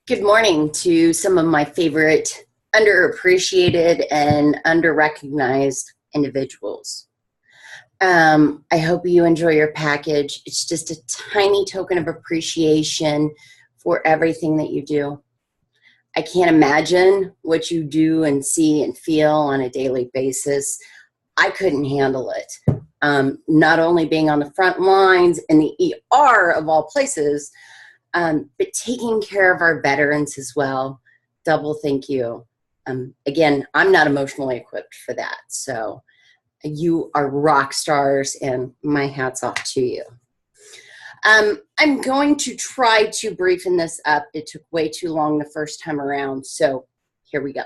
Good morning to some of my favorite underappreciated and underrecognized individuals. I hope you enjoy your package. It's just a tiny token of appreciation for everything that you do. I can't imagine what you do and see and feel on a daily basis. I couldn't handle it. Not only being on the front lines in the ER of all places, but taking care of our veterans as well. Double thank you. Again, I'm not emotionally equipped for that. So you are rock stars and my hat's off to you. I'm going to try to briefen this up. It took way too long the first time around. So here we go.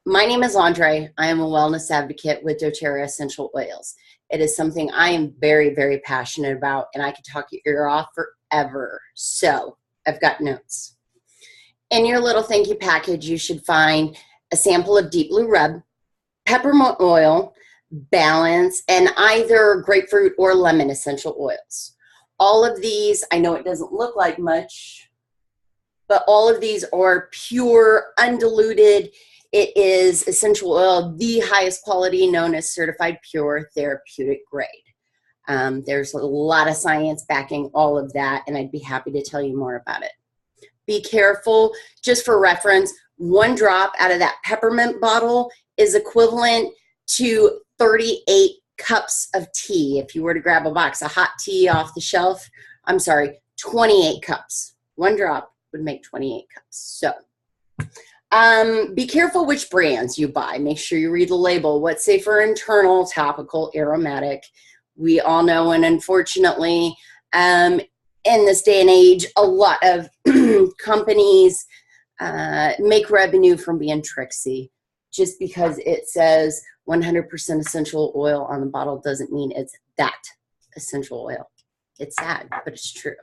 My name is Andre. I am a wellness advocate with doTERRA Essential Oils. It is something I am very, very passionate about, and I could talk your ear off forever. So I've got notes. In your little thank you package, you should find a sample of Deep Blue Rub, peppermint oil, balance, and either grapefruit or lemon essential oils. All of these, I know it doesn't look like much, but all of these are pure, undiluted. It is essential oil, the highest quality, known as certified pure therapeutic grade. There's a lot of science backing all of that, and I'd be happy to tell you more about it. Be careful, just for reference, 1 drop out of that peppermint bottle is equivalent to 38 cups of tea. If you were to grab a box of hot tea off the shelf, 28 cups. 1 drop would make 28 cups. So be careful which brands you buy. Make sure you read the label. What's safer? Internal, topical, aromatic. We all know, and unfortunately, in this day and age, a lot of companies make revenue from being tricksy. Just because it says 100% essential oil on the bottle doesn't mean it's that essential oil. It's sad, but it's true.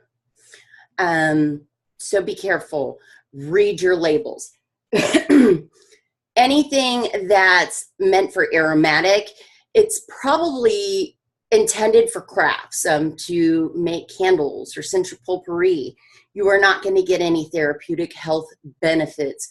So be careful. Read your labels. Anything that's meant for aromatic, it's probably intended for crafts, to make candles or scented potpourri. You are not going to get any therapeutic health benefits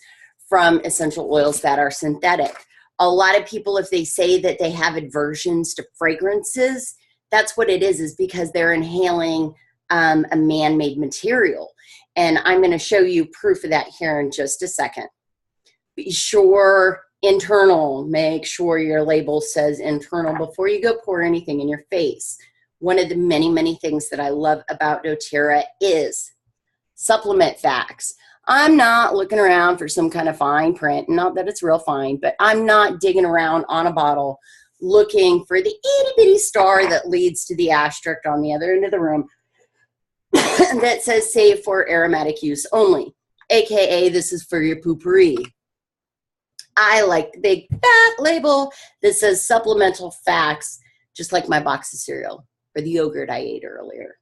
from essential oils that are synthetic. A lot of people, if they say that they have aversions to fragrances, that's what it is because they're inhaling a man-made material. And I'm going to show you proof of that here in just a second. Be sure internal, make sure your label says internal before you go pour anything in your face. One of the many, many things that I love about doTERRA is supplement facts. I'm not looking around for some kind of fine print, not that it's real fine, but I'm not digging around on a bottle looking for the itty bitty star that leads to the asterisk on the other end of the room that says save for aromatic use only, AKA this is for your potpourri. I like the big fat label that says supplemental facts, just like my box of cereal or the yogurt I ate earlier.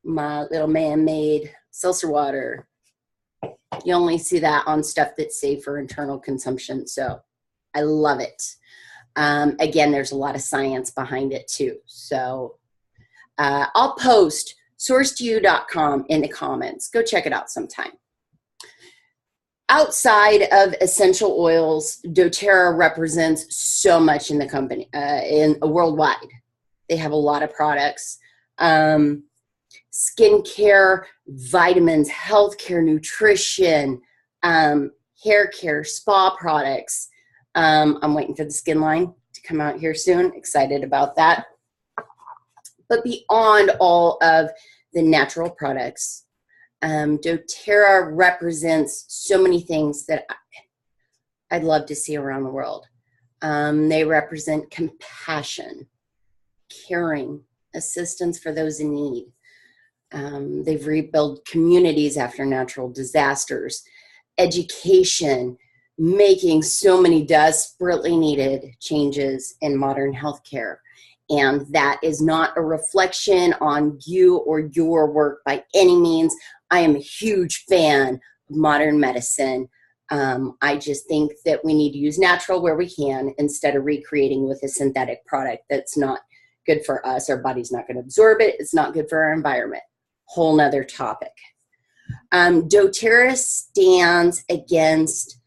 My little man-made seltzer water. You only see that on stuff that's safe for internal consumption, so I love it. Again, there's a lot of science behind it too. So I'll post sourcetoyou.com in the comments. Go check it out sometime. Outside of essential oils, doTERRA represents so much in the company, worldwide. They have a lot of products, skincare, vitamins, healthcare, nutrition, hair care, spa products. I'm waiting for the skin line to come out here soon. Excited about that. But beyond all of the natural products, doTERRA represents so many things that I'd love to see around the world. They represent compassion, caring, assistance for those in need. They've rebuilt communities after natural disasters, education, making so many desperately needed changes in modern healthcare. And that is not a reflection on you or your work by any means. I am a huge fan of modern medicine. I just think that we need to use natural where we can instead of recreating with a synthetic product that's not good for us. Our body's not going to absorb it. It's not good for our environment. Whole nother topic. doTERRA stands against,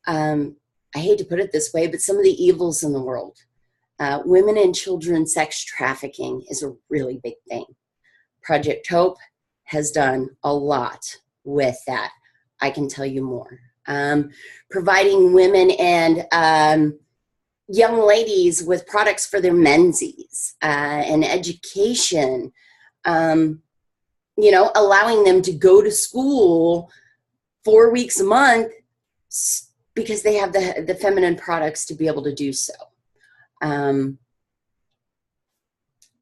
I hate to put it this way, but some of the evils in the world. Women and children sex trafficking is a really big thing. Project Hope has done a lot with that. I can tell you more. Providing women and young ladies with products for their menses and education, you know, allowing them to go to school 4 weeks a month because they have the feminine products to be able to do so.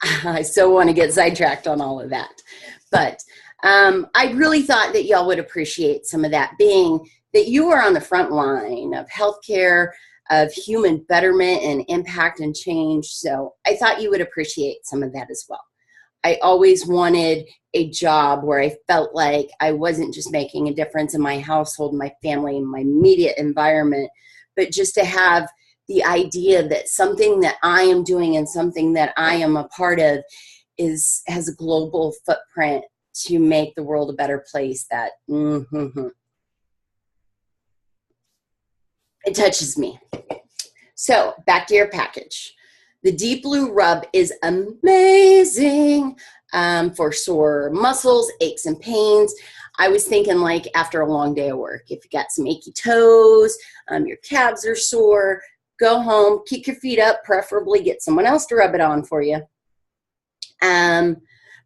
I so want to get sidetracked on all of that. But I really thought that y'all would appreciate some of that, being that you are on the front line of healthcare, of human betterment and impact and change. So I thought you would appreciate some of that as well. I always wanted a job where I felt like I wasn't just making a difference in my household, my family, my immediate environment, but just to have the idea that something that I am doing and something that I am a part of has a global footprint to make the world a better place. That it touches me. So back to your package. The Deep Blue Rub is amazing for sore muscles, aches and pains. I was thinking, like, after a long day of work, if you got some achy toes, your calves are sore, go home, kick your feet up, preferably get someone else to rub it on for you.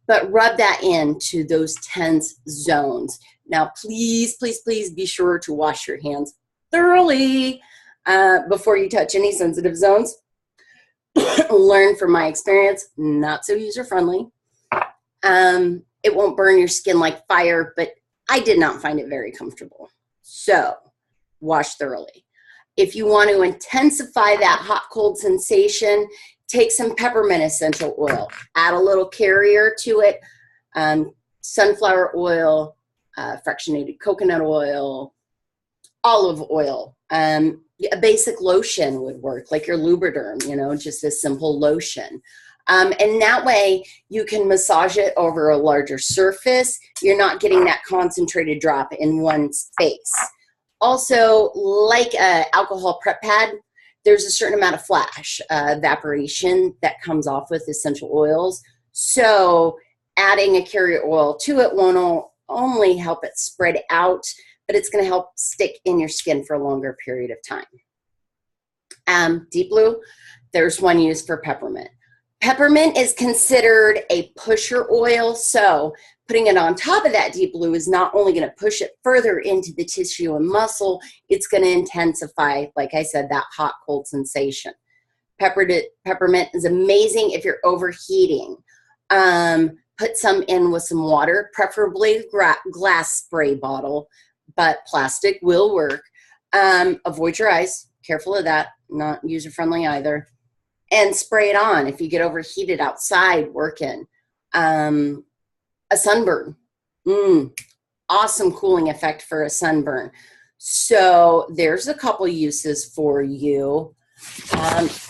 But rub that into those tense zones. Now, please, please, please be sure to wash your hands thoroughly before you touch any sensitive zones. Learn from my experience, not so user-friendly. It won't burn your skin like fire, but I did not find it very comfortable. So, wash thoroughly. If you want to intensify that hot-cold sensation, take some peppermint essential oil. Add a little carrier to it. Sunflower oil, fractionated coconut oil, olive oil. A basic lotion would work, like your Lubriderm, you know, just a simple lotion. And that way you can massage it over a larger surface. You're not getting that concentrated drop in one space. Also, like an alcohol prep pad, there's a certain amount of flash evaporation that comes off with essential oils. So adding a carrier oil to it won't only help it spread out, but it's going to help stick in your skin for a longer period of time. Deep Blue, there's one used for peppermint. Peppermint is considered a pusher oil, so putting it on top of that Deep Blue is not only going to push it further into the tissue and muscle, it's going to intensify, like I said, that hot, cold sensation. Peppermint is amazing if you're overheating. Put some in with some water, preferably glass spray bottle, but plastic will work. Avoid your eyes. Careful of that. Not user-friendly either. And spray it on if you get overheated outside working. A sunburn. Awesome cooling effect for a sunburn. So there's a couple uses for you.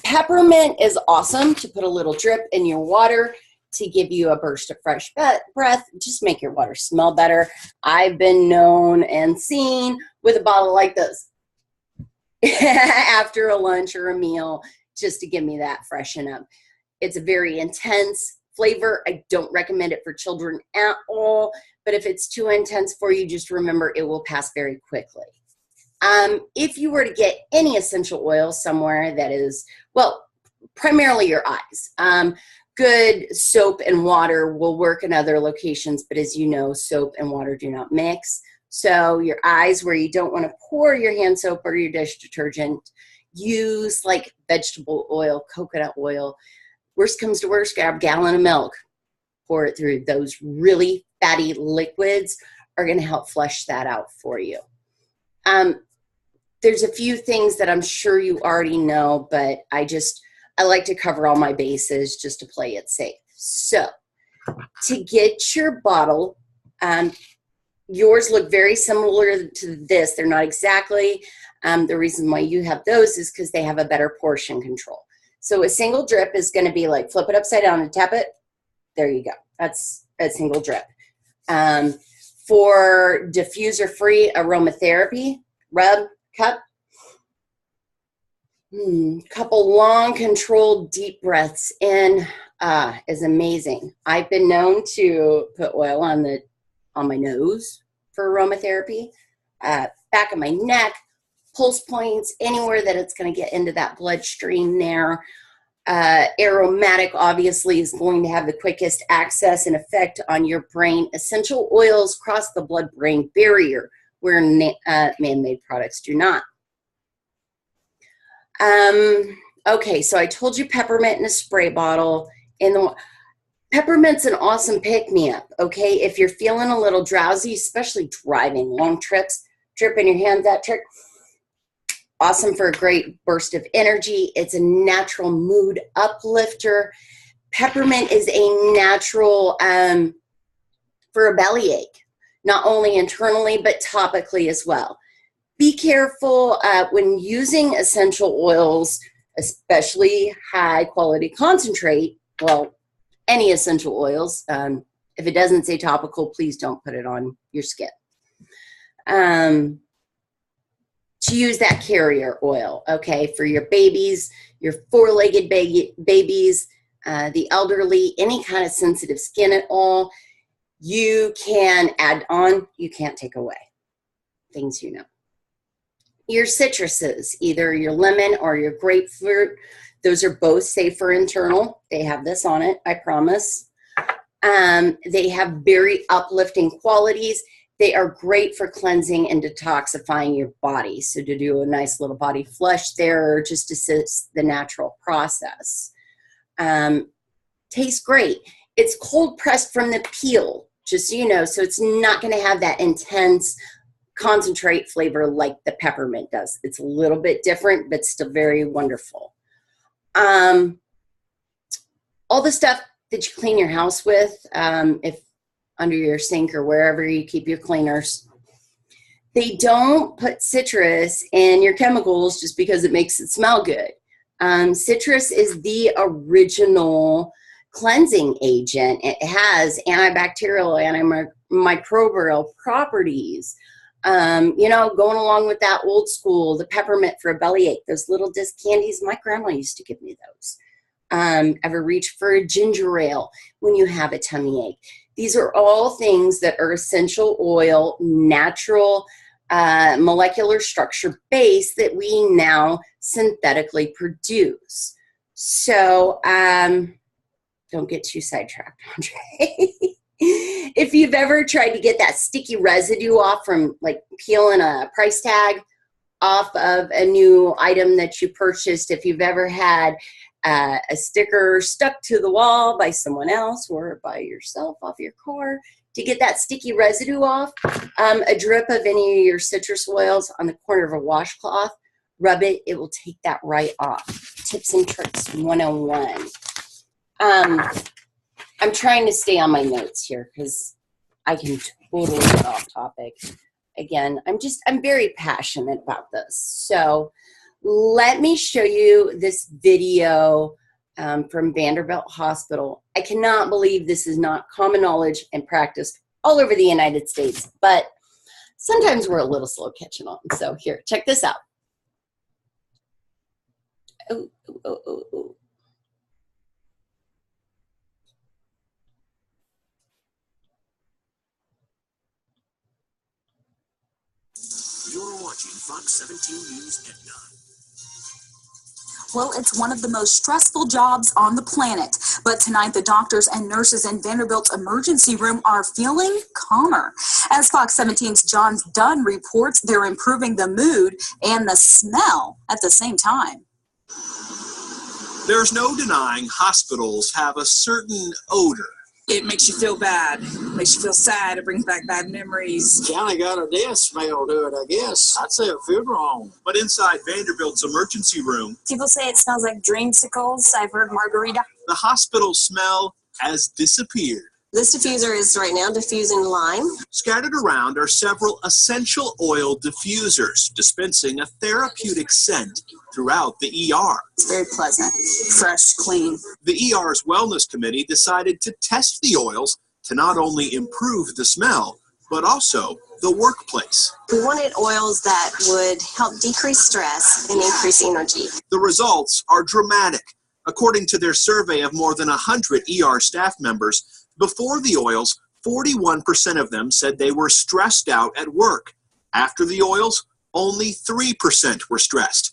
Peppermint is awesome to put a little drip in your water to give you a burst of fresh breath. Just make your water smell better. I've been known and seen with a bottle like this after a lunch or a meal, just to give me that freshen up. It's a very intense flavor. I don't recommend it for children at all, but if it's too intense for you, just remember it will pass very quickly. If you were to get any essential oil somewhere that is, well, primarily your eyes, good soap and water will work in other locations, but as you know, soap and water do not mix. So your eyes, where you don't want to pour your hand soap or your dish detergent, use like vegetable oil, coconut oil. Worst comes to worst, grab a gallon of milk, pour it through. Those really fatty liquids are going to help flush that out for you. There's a few things that I'm sure you already know, but I like to cover all my bases just to play it safe. So to get your bottle, yours look very similar to this. They're not exactly. The reason why you have those is because they have a better portion control. So a single drip is going to be like flip it upside down and tap it. There you go. That's a single drip. for diffuser-free aromatherapy. Rub, cup. Couple long, controlled, deep breaths in is amazing. I've been known to put oil on my nose for aromatherapy, back of my neck, pulse points, anywhere that it's going to get into that bloodstream there. Aromatic obviously is going to have the quickest access and effect on your brain. Essential oils cross the blood-brain barrier where man-made products do not. Okay, so I told you peppermint in a spray bottle. Peppermint's an awesome pick-me-up, okay? If you're feeling a little drowsy, especially driving long trips, dripping your hands out, trick. Awesome for a great burst of energy. It's a natural mood uplifter. Peppermint is a natural for a bellyache, not only internally, but topically as well. Be careful when using essential oils, especially high quality concentrate. Well, any essential oils. If it doesn't say topical, please don't put it on your skin. To use that carrier oil, okay, for your babies, your four-legged babies, the elderly, any kind of sensitive skin at all, you can add on, you can't take away. Things you know. Your citruses, either your lemon or your grapefruit, those are both safe for internal. They have this on it, I promise. They have very uplifting qualities. They are great for cleansing and detoxifying your body. So to do a nice little body flush there, or just assist the natural process. Tastes great. It's cold pressed from the peel, just so you know. So it's not going to have that intense concentrate flavor like the peppermint does. It's a little bit different, but still very wonderful. All the stuff that you clean your house with, if under your sink or wherever you keep your cleaners, they don't put citrus in your chemicals just because it makes it smell good. Citrus is the original cleansing agent. It has antibacterial, antimicrobial properties. You know, going along with that old school, the peppermint for a bellyache, those little disc candies, my grandma used to give me those. Ever reach for a ginger ale when you have a tummy ache? These are all things that are essential oil, natural, molecular structure base that we now synthetically produce. So don't get too sidetracked, Andre. If you've ever tried to get that sticky residue off from like peeling a price tag off of a new item that you purchased, if you've ever had a sticker stuck to the wall by someone else or by yourself off your car, to get that sticky residue off, a drip of any of your citrus oils on the corner of a washcloth, rub it, it will take that right off. Tips and tricks 101. I'm trying to stay on my notes here because I can totally get off topic. Again, I'm very passionate about this. So let me show you this video from Vanderbilt Hospital. I cannot believe this is not common knowledge and practiced all over the United States, but sometimes we're a little slow catching on. So here, check this out. Oh. You're watching Fox 17 News at 9. Well, it's one of the most stressful jobs on the planet. But tonight, the doctors and nurses in Vanderbilt's emergency room are feeling calmer. As Fox 17's John Dunn reports, they're improving the mood and the smell at the same time. There's no denying hospitals have a certain odor. It makes you feel bad. It makes you feel sad. It brings back bad memories. Kind of got a death smell to it, I guess. I'd say a funeral home. But inside Vanderbilt's emergency room, people say it smells like dreamsicles. I've heard margarita. the hospital smell has disappeared. This diffuser is right now diffusing lime. Scattered around are several essential oil diffusers, dispensing a therapeutic scent throughout the ER. It's very pleasant, fresh, clean. The ER's Wellness Committee decided to test the oils to not only improve the smell, but also the workplace. We wanted oils that would help decrease stress and increase energy. The results are dramatic. According to their survey of more than 100 ER staff members, before the oils, 41% of them said they were stressed out at work. After the oils, only 3% were stressed.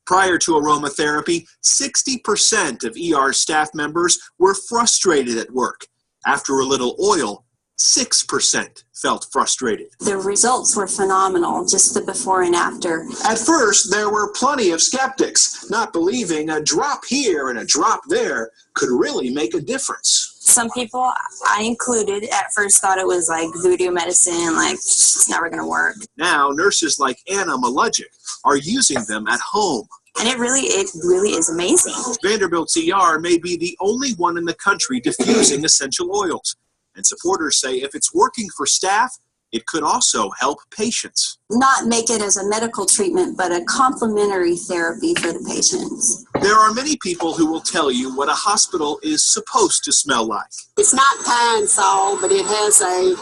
Prior to aromatherapy, 60% of ER staff members were frustrated at work. After a little oil, 6% felt frustrated. The results were phenomenal, just the before and after. At first, there were plenty of skeptics, not believing a drop here and a drop there could really make a difference. Some people, I included, at first thought it was like voodoo medicine, like it's never going to work. Now, nurses like Anna Malajic are using them at home. And it really is amazing. Vanderbilt's ER may be the only one in the country diffusing essential oils. And supporters say if it's working for staff, it could also help patients. Not make it as a medical treatment, but a complementary therapy for the patients. There are many people who will tell you what a hospital is supposed to smell like. It's not pine sol, but it has a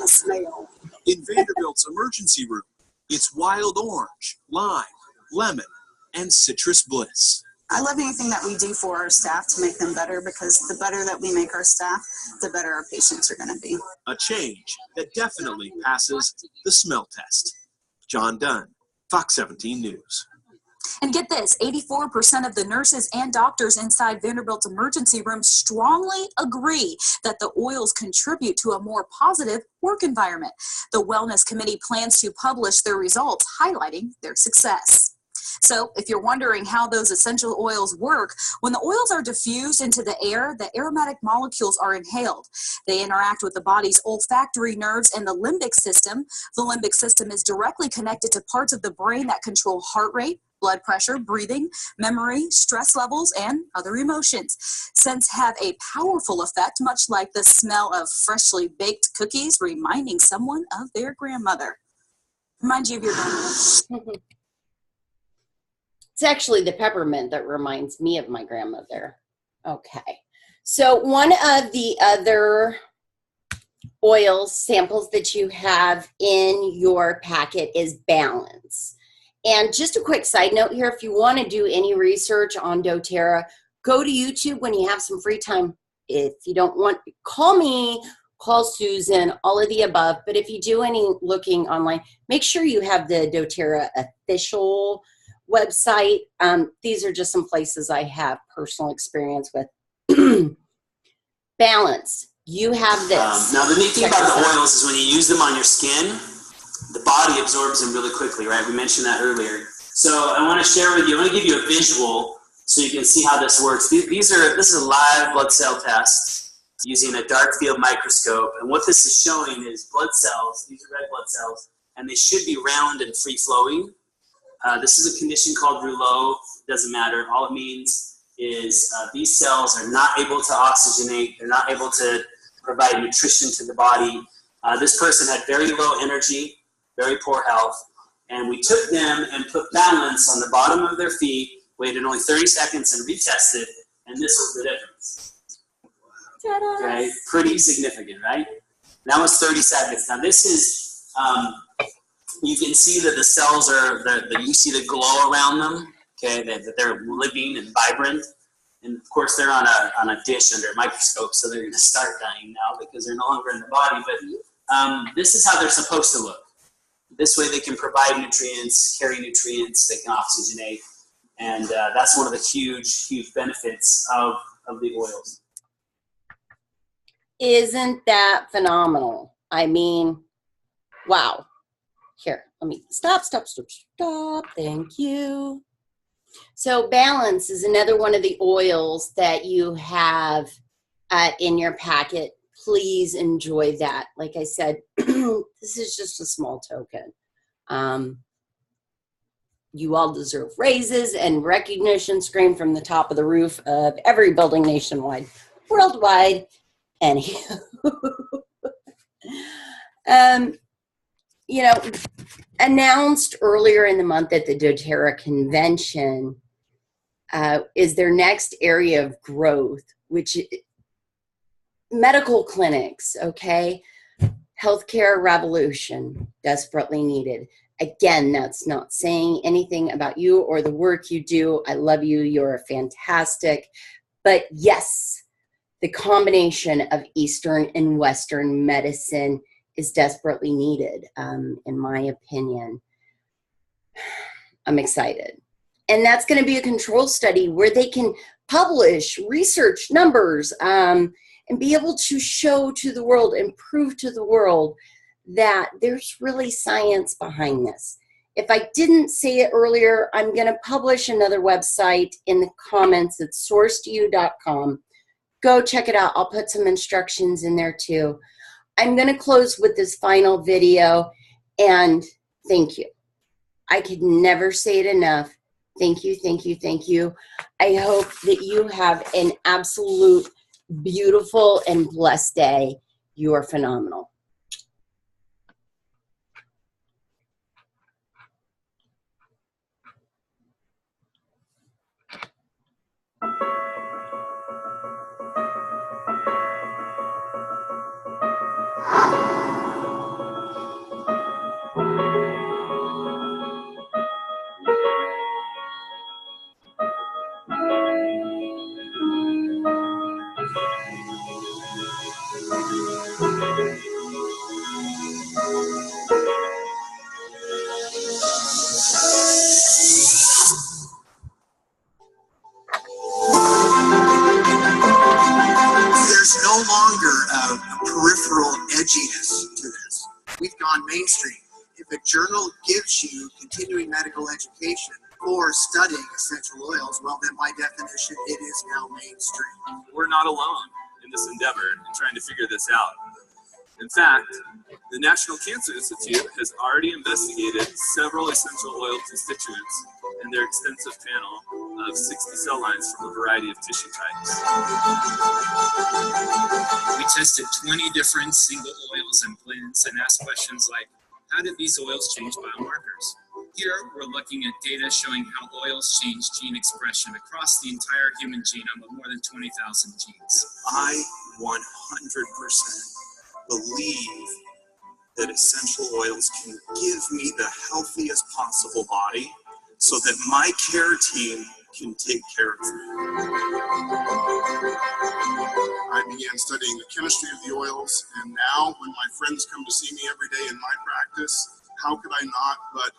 smell. In Vanderbilt's emergency room, it's wild orange, lime, lemon, and citrus bliss. I love anything that we do for our staff to make them better, because the better that we make our staff, the better our patients are going to be. A change that definitely passes the smell test. John Dunn, Fox 17 News. And get this, 84% of the nurses and doctors inside Vanderbilt's emergency room strongly agree that the oils contribute to a more positive work environment. The Wellness Committee plans to publish their results, highlighting their success. So if you're wondering how those essential oils work, when the oils are diffused into the air, the aromatic molecules are inhaled. They interact with the body's olfactory nerves and the limbic system. The limbic system is directly connected to parts of the brain that control heart rate, blood pressure, breathing, memory, stress levels, and other emotions. Scents have a powerful effect, much like the smell of freshly baked cookies reminding someone of their grandmother. Remind you of your grandmother. It's actually the peppermint that reminds me of my grandmother. Okay. So one of the other oil samples that you have in your packet is Balance. And just a quick side note here, if you want to do any research on doTERRA, go to YouTube when you have some free time. If you don't want, call me, call Susan, all of the above. But if you do any looking online, make sure you have the doTERRA official website. These are just some places I have personal experience with. Balance. You have this. Now the neat thing about the oils is when you use them on your skin, the body absorbs them really quickly, right? We mentioned that earlier. So I want to share with you, I want to give you a visual so you can see how this works. This is a live blood cell test using a dark field microscope. And what this is showing is blood cells. These are red blood cells, and they should be round and free flowing. This is a condition called rouleau. It doesn't matter. All it means is these cells are not able to oxygenate. They're not able to provide nutrition to the body. This person had very low energy, very poor health, and we took them and put Balance on the bottom of their feet, waited only 30 seconds and retested, and this was the difference. Okay, pretty significant, right? That was 30 seconds. Now this is, you can see that the cells are, you see the glow around them, okay, that they're living and vibrant. And of course they're on a dish under a microscope, so they're going to start dying now because they're no longer in the body. But this is how they're supposed to look. This way they can provide nutrients, carry nutrients, they can oxygenate. And that's one of the huge, huge benefits of the oils. Isn't that phenomenal? I mean, wow. Here, let me stop. Thank you. So Balance is another one of the oils that you have in your packet. Please enjoy that. Like I said, this is just a small token. You all deserve raises and recognition screamed from the top of the roof of every building nationwide, worldwide. Anywho. You know, announced earlier in the month at the doTERRA convention is their next area of growth, which medical clinics, okay? Healthcare revolution, desperately needed. Again, that's not saying anything about you or the work you do. I love you. You're fantastic. But yes, the combination of Eastern and Western medicine is desperately needed, in my opinion. I'm excited. And that's going to be a control study where they can publish research numbers and be able to show to the world and prove to the world that there's really science behind this. If I didn't say it earlier, I'm going to publish another website in the comments. It's sourcetoyou.com. Go check it out. I'll put some instructions in there too. I'm going to close with this final video, and thank you. I could never say it enough. Thank you, thank you, thank you. I hope that you have an absolute beautiful and blessed day. You are phenomenal. There's no longer a peripheral edginess to this. We've gone mainstream. If a journal gives you continuing medical education for studying essential oils, well, then by definition, it is now mainstream. We're not alone in this endeavor in trying to figure this out. In fact, the National Cancer Institute has already investigated several essential oil constituents in their extensive panel of 60 cell lines from a variety of tissue types. We tested 20 different single oils and blends and asked questions like, how did these oils change biomarkers? Here, we're looking at data showing how oils change gene expression across the entire human genome of more than 20,000 genes. I 100% believe that essential oils can give me the healthiest possible body so that my care team can take care of me. I began studying the chemistry of the oils, and now when my friends come to see me every day in my practice, how could I not but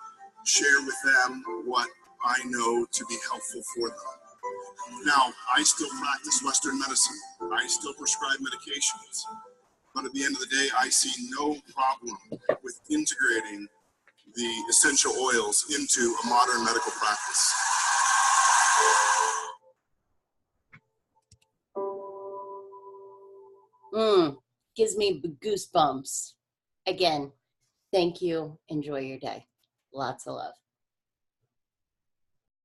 share with them what I know to be helpful for them? Now, I still practice Western medicine. I still prescribe medications. But at the end of the day, I see no problem with integrating the essential oils into a modern medical practice. Gives me goosebumps. Again, thank you. Enjoy your day. Lots of love.